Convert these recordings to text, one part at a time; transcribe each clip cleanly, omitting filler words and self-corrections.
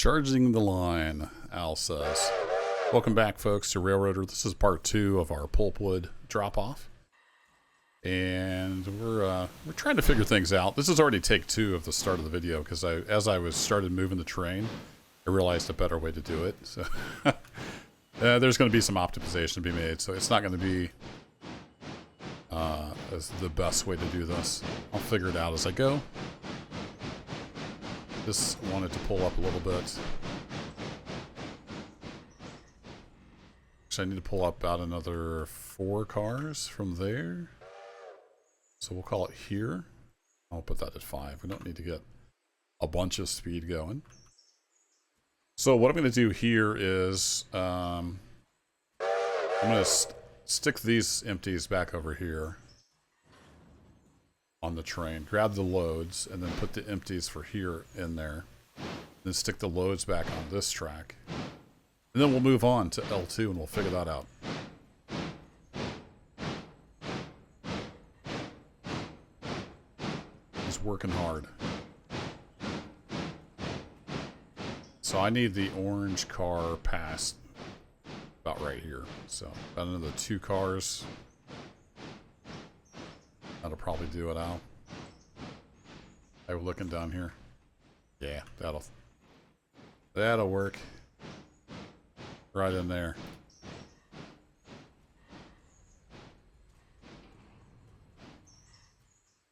Charging the line, Al says. Welcome back, folks, to Railroader. This is part 2 of our Pulpwood drop-off. And we're trying to figure things out. This is already take 2 of the start of the video, because as I started moving the train, I realized a better way to do it. So there's going to be some optimization to be made, so it's not going to be as the best way to do this. I'll figure it out as I go. Just wanted to pull up a little bit. Actually, I need to pull up about another 4 cars from there. So we'll call it here. I'll put that at 5. We don't need to get a bunch of speed going. So what I'm going to do here is I'm going to stick these empties back over here on the train. Grab the loads and then put the empties for here in there. Then stick the loads back on this track. And then we'll move on to L2 and we'll figure that out. He's working hard. So I need the orange car passed about right here. So about another 2 cars. That'll probably do it, Al. Hey, we're looking down here. Yeah, that'll work. Right in there.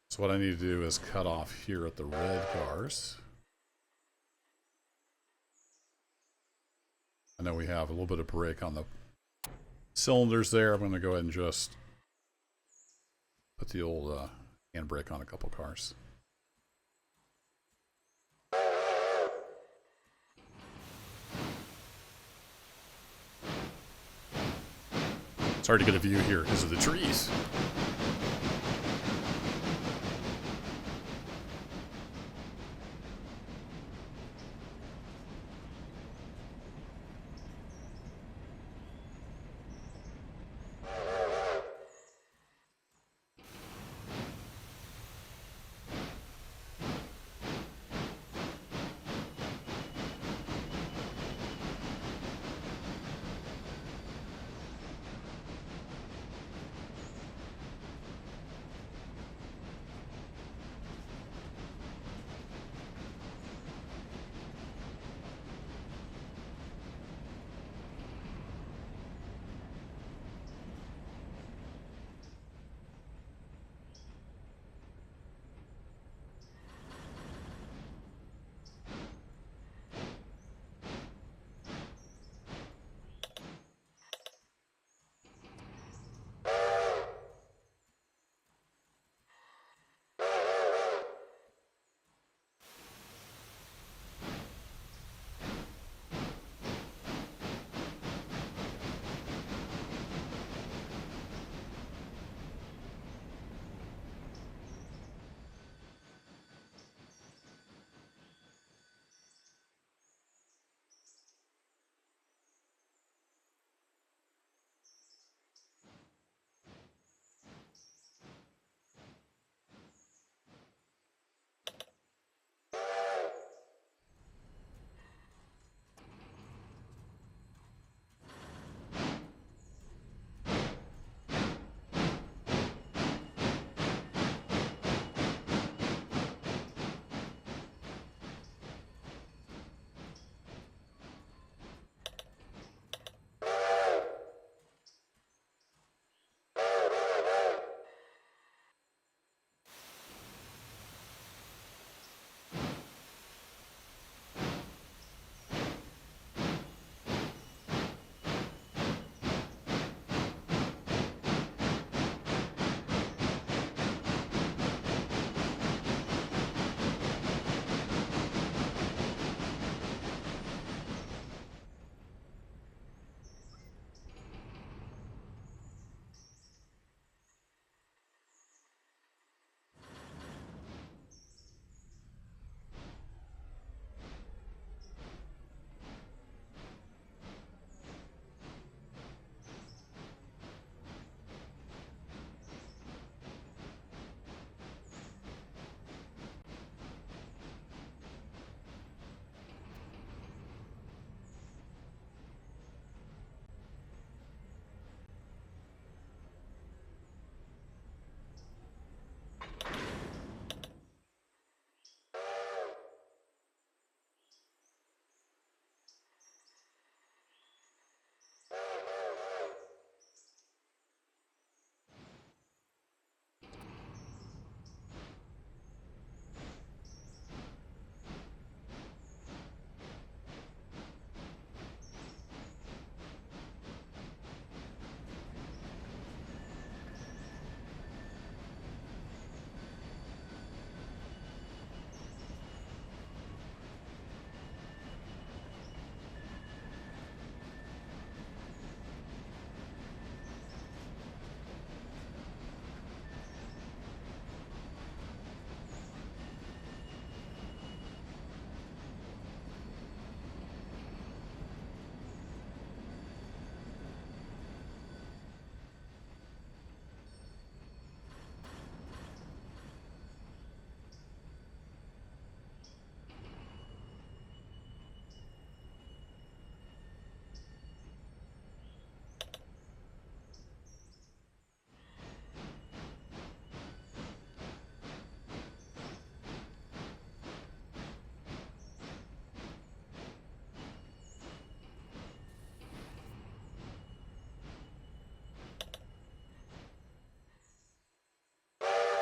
So what I need to do is cut off here at the red cars. I know we have a little bit of brake on the cylinders there. I'm going to go ahead and just put the old handbrake on a couple cars. It's hard to get a view here because of the trees.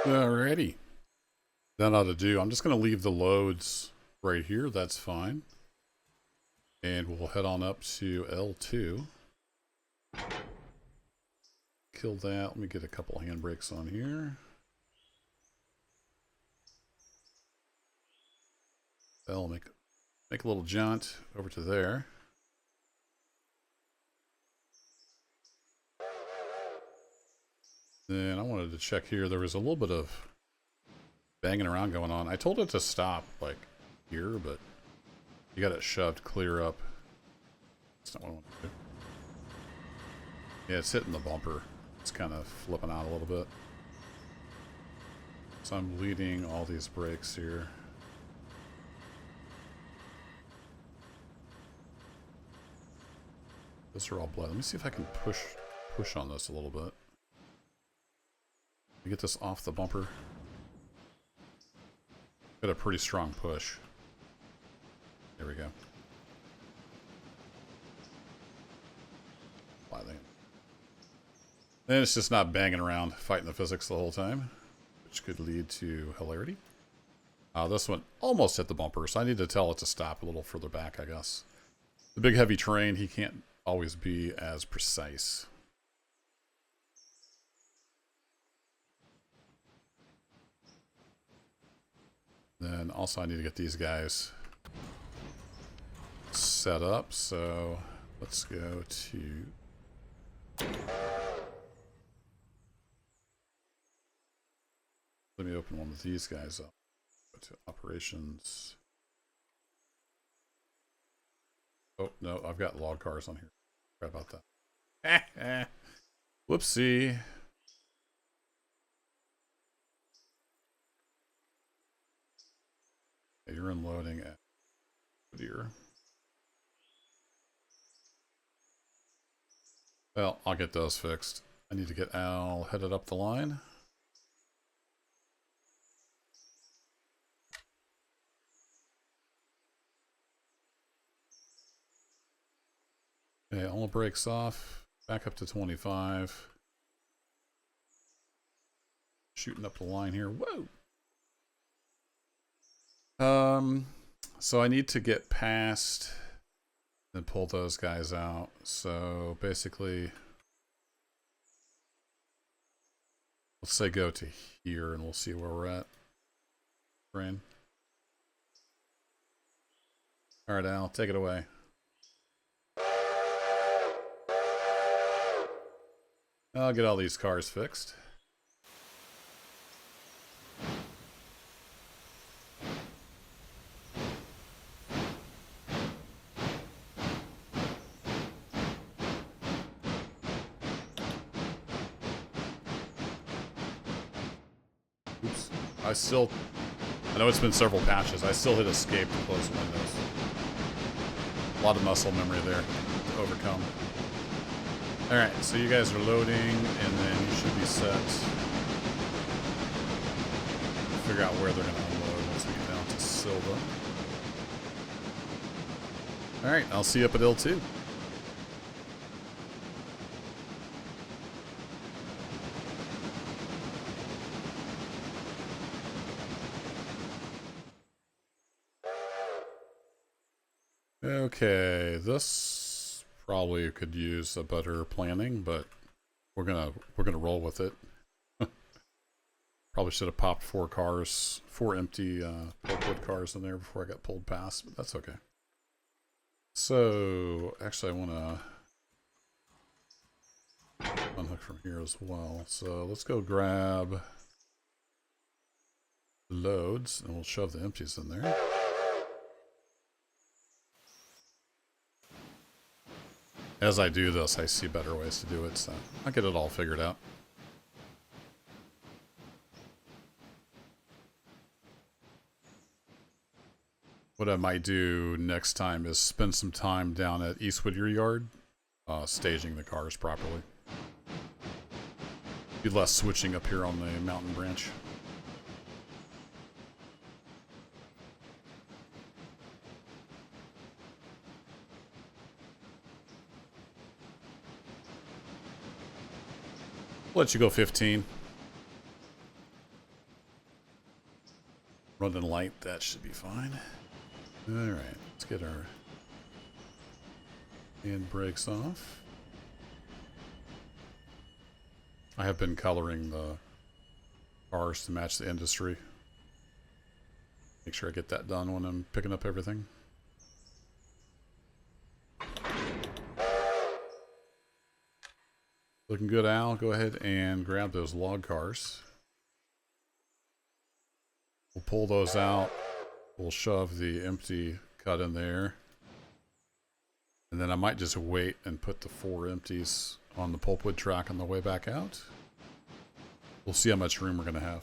Alrighty. That ought to do. I'm just going to leave the loads right here. That's fine. And we'll head on up to L2. Kill that. Let me get a couple handbrakes on here. I'll make a little jaunt over to there. Then I wanted to check here. There was a little bit of banging around going on. I told it to stop like here, but you got it shoved clear up. That's not what I want to do. Yeah, it's hitting the bumper. It's kind of flipping out a little bit. So I'm bleeding all these brakes here. Those are all blood. Let me see if I can push on this a little bit. Get this off the bumper. Got a pretty strong push. There we go. Then it's just not banging around, fighting the physics the whole time, which could lead to hilarity. This one almost hit the bumper, so I need to tell it to stop a little further back, I guess. The big heavy terrain, he can't always be as precise. Then also I need to get these guys set up, so let's go to... Let me open one of these guys up. Go to operations. Oh, no, I've got log cars on here. Sorry about that. Whoopsie. Okay, you're unloading at Whittier. Well, I'll get those fixed. I need to get Al headed up the line. Okay, all brakes off. Back up to 25. Shooting up the line here. Whoa! So I need to get past and pull those guys out. So basically, let's say go to here and we'll see where we're at. Brain. All right, Al, take it away. I'll get all these cars fixed. Oops. I know it's been several patches. I still hit escape to close windows. A lot of muscle memory there to overcome. Alright, so you guys are loading, and then you should be set. Figure out where they're going to unload once we get down to Silva. Alright, I'll see you up at L2. Okay, this probably could use a better planning, but we're gonna roll with it. Probably should have popped four empty Pulpwood cars in there before I got pulled past, but that's okay. So actually, I want to unhook from here as well. So let's go grab loads, and we'll shove the empties in there. As I do this, I see better ways to do it, so I'll get it all figured out. What I might do next time is spend some time down at East Whittier Yard, staging the cars properly. Be less switching up here on the mountain branch. Let you go 15. Running light, that should be fine. Alright, let's get our handbrakes off. I have been coloring the cars to match the industry. Make sure I get that done when I'm picking up everything. Looking good, Al. Go ahead and grab those log cars. We'll pull those out. We'll shove the empty cut in there. And then I might just wait and put the 4 empties on the pulpwood track on the way back out. We'll see how much room we're going to have.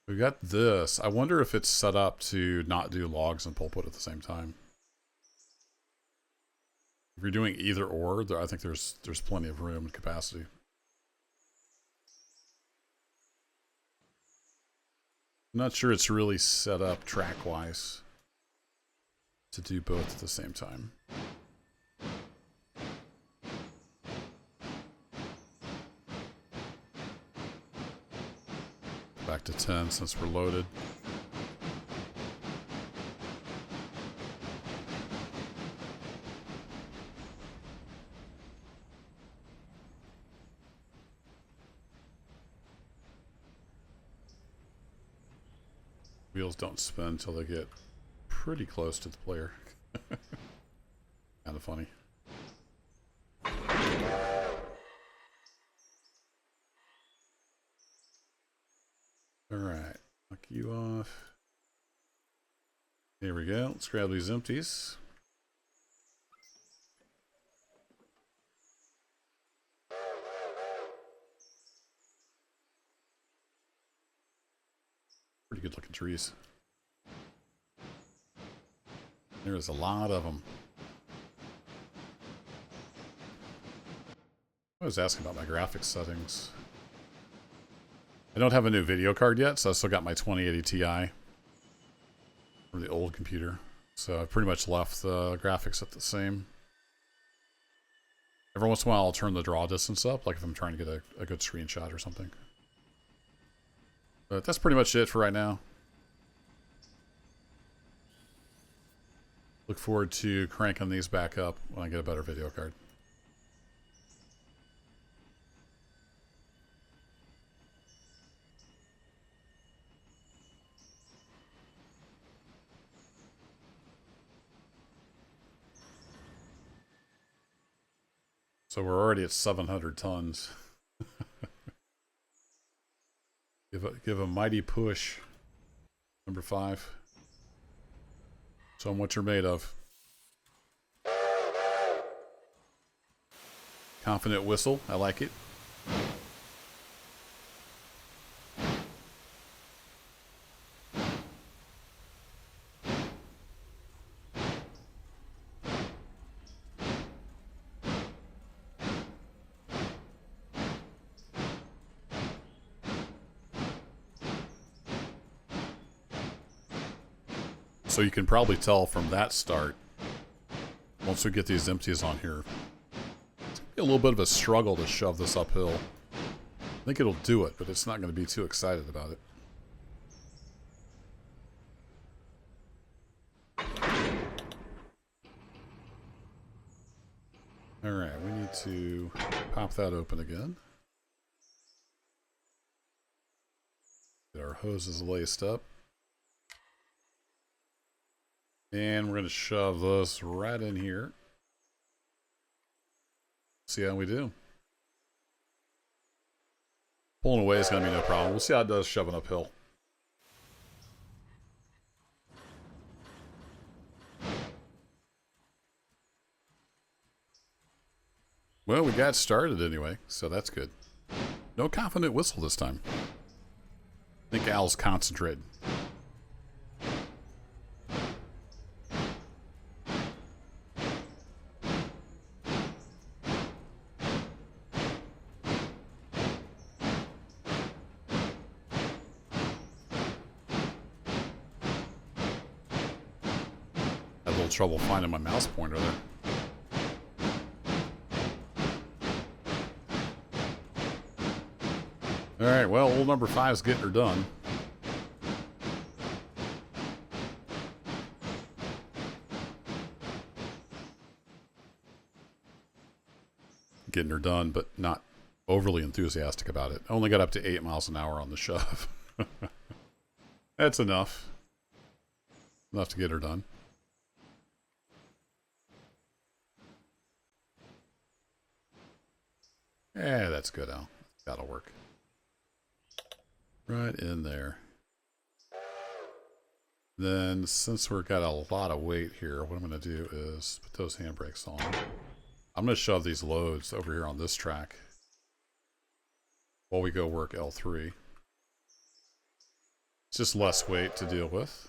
We got this. I wonder if it's set up to not do logs and pulpwood at the same time. If you're doing either or, I think there's plenty of room and capacity. I'm not sure it's really set up track-wise to do both at the same time. Back to 10 since we're loaded. Wheels don't spin until they get pretty close to the player. Kind of funny. Alright, knock you off. Here we go. Let's grab these empties. Pretty good looking trees. There's a lot of them. I was asking about my graphics settings. I don't have a new video card yet, so I still got my 2080 Ti from the old computer. So I pretty much left the graphics at the same. Every once in a while I'll turn the draw distance up, like if I'm trying to get a good screenshot or something. But that's pretty much it for right now. Look forward to cranking these back up when I get a better video card. So we're already at 700 tons. Give a mighty push. Number 5. Show them what you're made of. Confident whistle. I like it. So you can probably tell from that start, once we get these empties on here, it's going to be a little bit of a struggle to shove this uphill. I think it'll do it, but it's not going to be too excited about it. Alright, we need to pop that open again. Get our hoses laced up. And we're going to shove this right in here. See how we do. Pulling away is going to be no problem. We'll see how it does shoving uphill. Well, we got started anyway, so that's good. No confident whistle this time. I think Al's concentrated. little trouble finding my mouse pointer there. Alright, well, old number 5's getting her done. Getting her done, but not overly enthusiastic about it. I only got up to 8 miles an hour on the shove. That's enough. Enough to get her done. Yeah, that's good, Al. That'll work. Right in there. Then, since we've got a lot of weight here, what I'm going to do is put those handbrakes on. I'm going to shove these loads over here on this track while we go work L3. It's just less weight to deal with.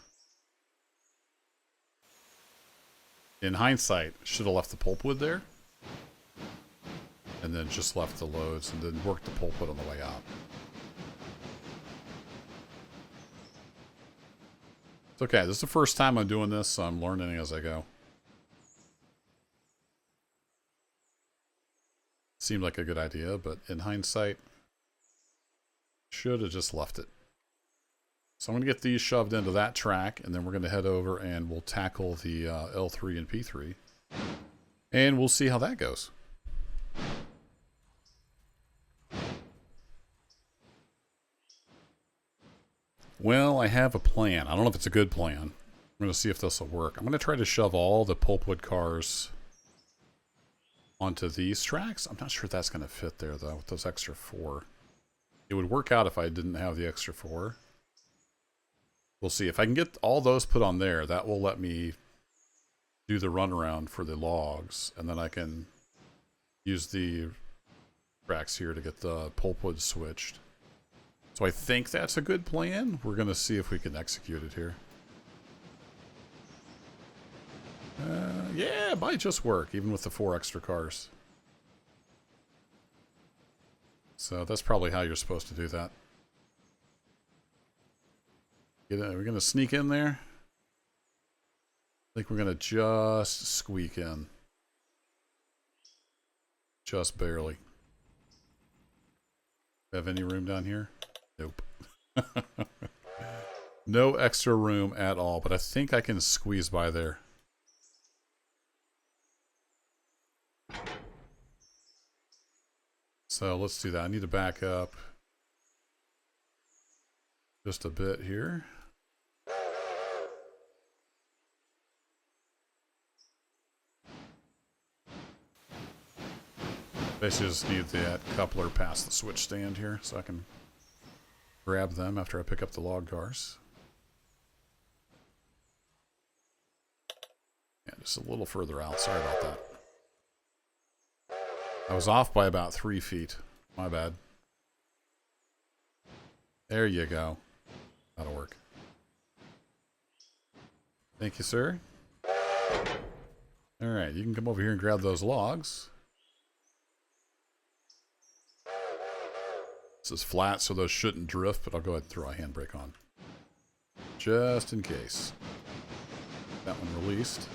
In hindsight, should have left the pulpwood there. And then just left the loads and then worked the pulpwood on the way out. It's okay. This is the first time I'm doing this, so I'm learning as I go. Seemed like a good idea, but in hindsight, should have just left it. So I'm going to get these shoved into that track, and then we're going to head over and we'll tackle the L3 and P3. And we'll see how that goes. Well, I have a plan. I don't know if it's a good plan. I'm going to see if this will work. I'm going to try to shove all the pulpwood cars onto these tracks. I'm not sure if that's going to fit there, though, with those extra 4. It would work out if I didn't have the extra 4. We'll see. If I can get all those put on there, that will let me do the runaround for the logs, and then I can use the tracks here to get the pulpwood switched. So I think that's a good plan. We're going to see if we can execute it here. Yeah, it might just work, even with the 4 extra cars. So that's probably how you're supposed to do that. We're going to sneak in there. I think we're going to just squeak in. Just barely. Have any room down here? Nope. No extra room at all, but I think I can squeeze by there. So let's do that. I need to back up just a bit here. Basically just need that coupler past the switch stand here so I can grab them after I pick up the log cars. Yeah, just a little further out. Sorry about that. I was off by about 3 feet. My bad. There you go. That'll work. Thank you, sir. Alright, you can come over here and grab those logs. This is flat, so those shouldn't drift, but I'll go ahead and throw a handbrake on. Just in case. That one released.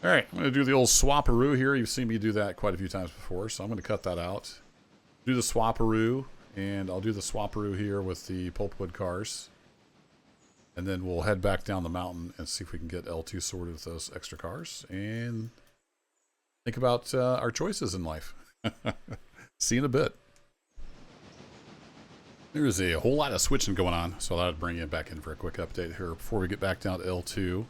Alright, I'm going to do the old swapperoo here. You've seen me do that quite a few times before, so I'm going to cut that out. Do the swapperoo, and I'll do the swapperoo here with the pulpwood cars. And then we'll head back down the mountain and see if we can get L2 sorted with those extra cars. And think about our choices in life. See you in a bit. There's a whole lot of switching going on, so I'll bring you back in for a quick update here before we get back down to L2.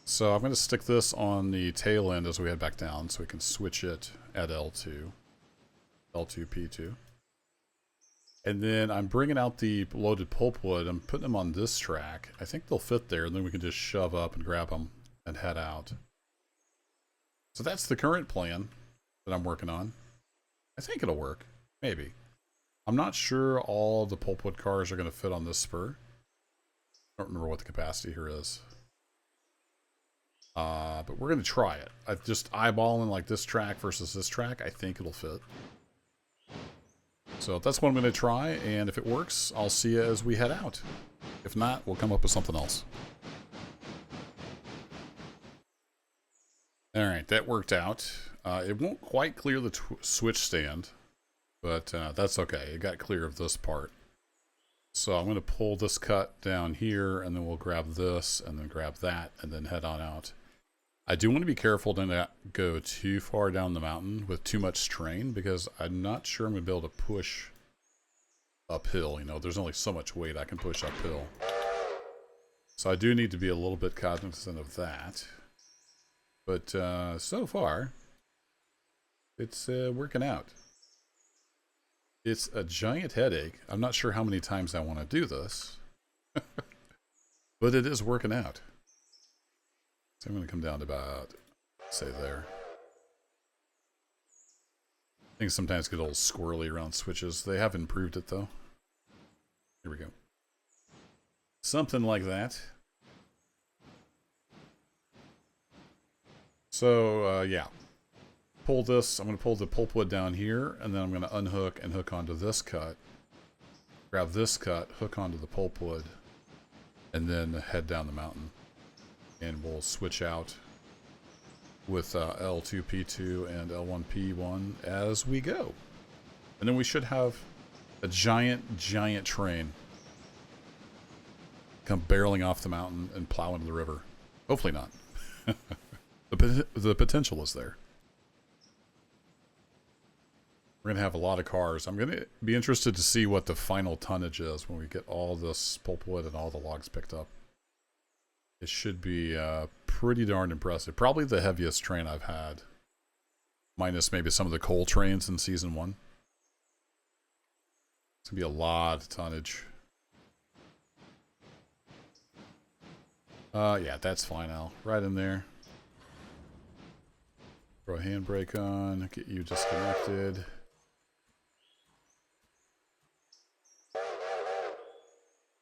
So I'm going to stick this on the tail end as we head back down so we can switch it at L2. L2, P2. And then I'm bringing out the loaded pulpwood. I'm putting them on this track. I think they'll fit there, and then we can just shove up and grab them and head out. So that's the current plan that I'm working on. I think it'll work. Maybe. I'm not sure all the pulpwood cars are going to fit on this spur. I don't remember what the capacity here is. But we're going to try it. I just eyeballing like this track versus this track. I think it'll fit. So that's what I'm going to try. And if it works, I'll see you as we head out. If not, we'll come up with something else. All right, that worked out. It won't quite clear the switch stand, but that's okay. It got clear of this part. So I'm going to pull this cut down here, and then we'll grab this, and then grab that, and then head on out. I do want to be careful to not go too far down the mountain with too much strain, because I'm not sure I'm going to be able to push uphill. You know, there's only so much weight I can push uphill. So I do need to be a little bit cognizant of that. But so far, it's working out. It's a giant headache. I'm not sure how many times I want to do this. But it is working out. So I'm going to come down to about, say, there. Things sometimes get a little squirrely around switches. They have improved it, though. Here we go. Something like that. So, yeah. Pull this. I'm going to pull the pulpwood down here, and then I'm going to unhook and hook onto this cut. Grab this cut, hook onto the pulpwood, and then head down the mountain. And we'll switch out with L2P2 and L1P1 as we go. And then we should have a giant, giant train come barreling off the mountain and plow into the river. Hopefully not. The potential is there. We're going to have a lot of cars. I'm going to be interested to see what the final tonnage is when we get all this pulpwood and all the logs picked up. It should be pretty darn impressive. Probably the heaviest train I've had. Minus maybe some of the coal trains in Season 1. It's going to be a lot of tonnage. Yeah, that's fine, Al. Right in there. Throw a handbrake on. Get you disconnected.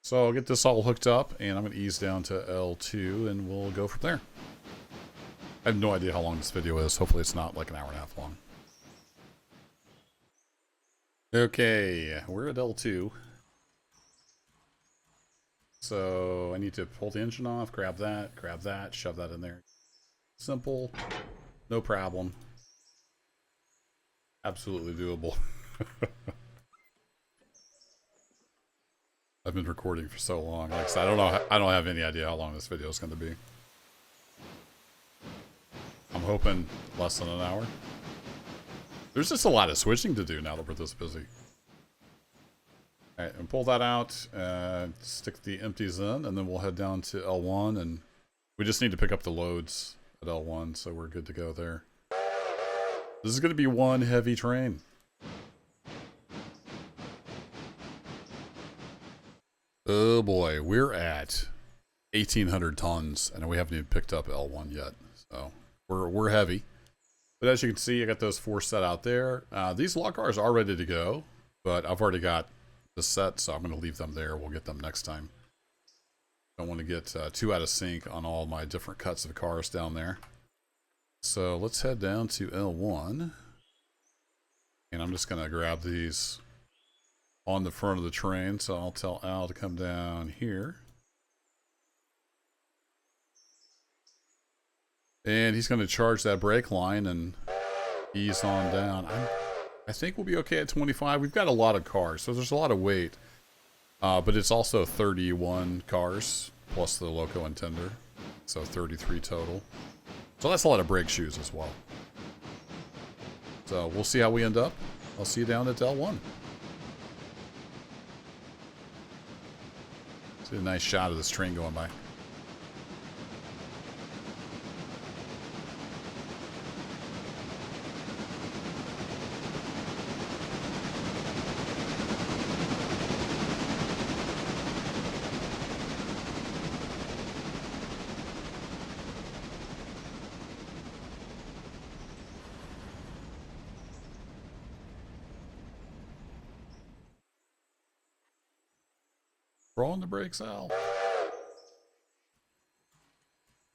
So I'll get this all hooked up, and I'm going to ease down to L2, and we'll go from there. I have no idea how long this video is. Hopefully it's not like an hour and a half long. Okay, we're at L2. So I need to pull the engine off, grab that, shove that in there. Simple. No problem. Absolutely doable. I've been recording for so long. Like I said, I don't have any idea how long this video is going to be. I'm hoping less than an hour. There's just a lot of switching to do now that we're this busy. Alright, and pull that out, stick the empties in, and then we'll head down to L1, and we just need to pick up the loads at L1, so we're good to go there. This is going to be one heavy train. Oh boy, we're at 1,800 tons, and we haven't even picked up L1 yet. So we're heavy. But as you can see, I got those 4 set out there. These log cars are ready to go, but I've already got the set, so I'm going to leave them there. We'll get them next time. Don't want to get too out of sync on all my different cuts of cars down there. So let's head down to L1. And I'm just going to grab these on the front of the train, so I'll tell Al to come down here. And he's going to charge that brake line and ease on down. I think we'll be okay at 25. We've got a lot of cars, so there's a lot of weight. But it's also 31 cars, plus the loco and tender. So 33 total. So that's a lot of brake shoes as well. So we'll see how we end up. I'll see you down at L1. See a nice shot of this train going by. Rolling the brakes out.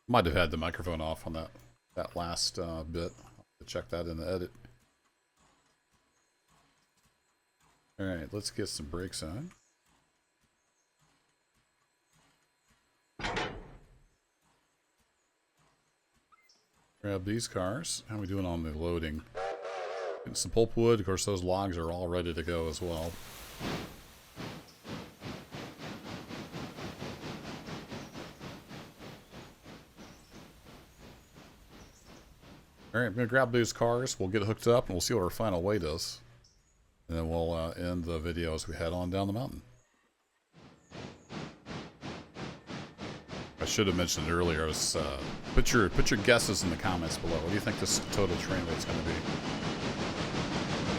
Might have had the microphone off on that last bit. I'll have to check that in the edit. Alright, let's get some brakes on. Grab these cars. How are we doing on the loading? Getting some pulpwood. Of course, those logs are all ready to go as well. Alright, I'm going to grab these cars. We'll get hooked up and we'll see what our final weight is. And then we'll end the video as we head on down the mountain. I should have mentioned it earlier. Put your guesses in the comments below. What do you think this total train weight's going to be?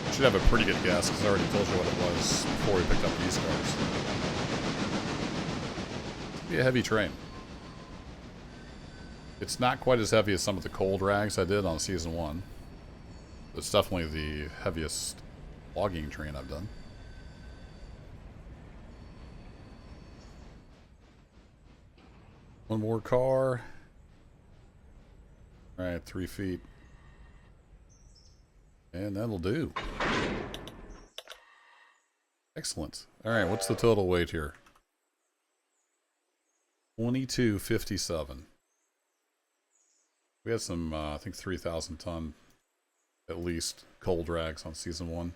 I should have a pretty good guess because I already told you what it was before we picked up these cars. It'll be a heavy train. It's not quite as heavy as some of the cold rags I did on Season 1. It's definitely the heaviest logging train I've done. One more car. Alright, 3 feet. And that'll do. Excellent. Alright, what's the total weight here? 2257. We had some, I think 3,000 ton, at least, cold rags on Season 1.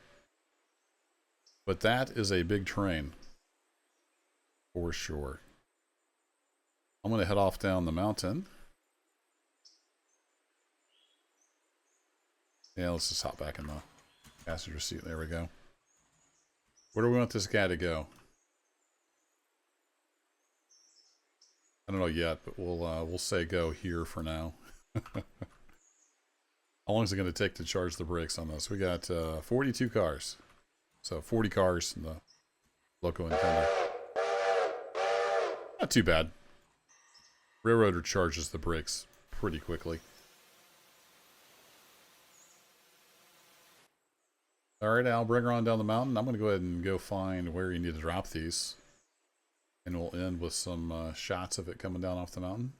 But that is a big train. For sure. I'm going to head off down the mountain. Yeah, let's just hop back in the passenger seat. There we go. Where do we want this guy to go? I don't know yet, but we'll say go here for now. How long is it going to take to charge the brakes on this? We got 42 cars. So 40 cars in the Loco Nintendo. Not too bad. Railroader charges the brakes pretty quickly. Alright, I'll bring her on down the mountain. I'm going to go ahead and go find where you need to drop these. And we'll end with some shots of it coming down off the mountain.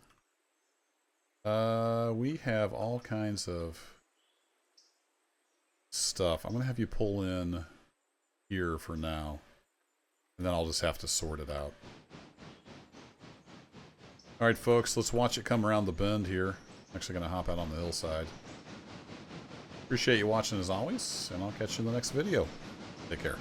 We have all kinds of stuff. I'm going to have you pull in here for now. And then I'll just have to sort it out. Alright folks, let's watch it come around the bend here. I'm actually going to hop out on the hillside. Appreciate you watching as always, and I'll catch you in the next video. Take care.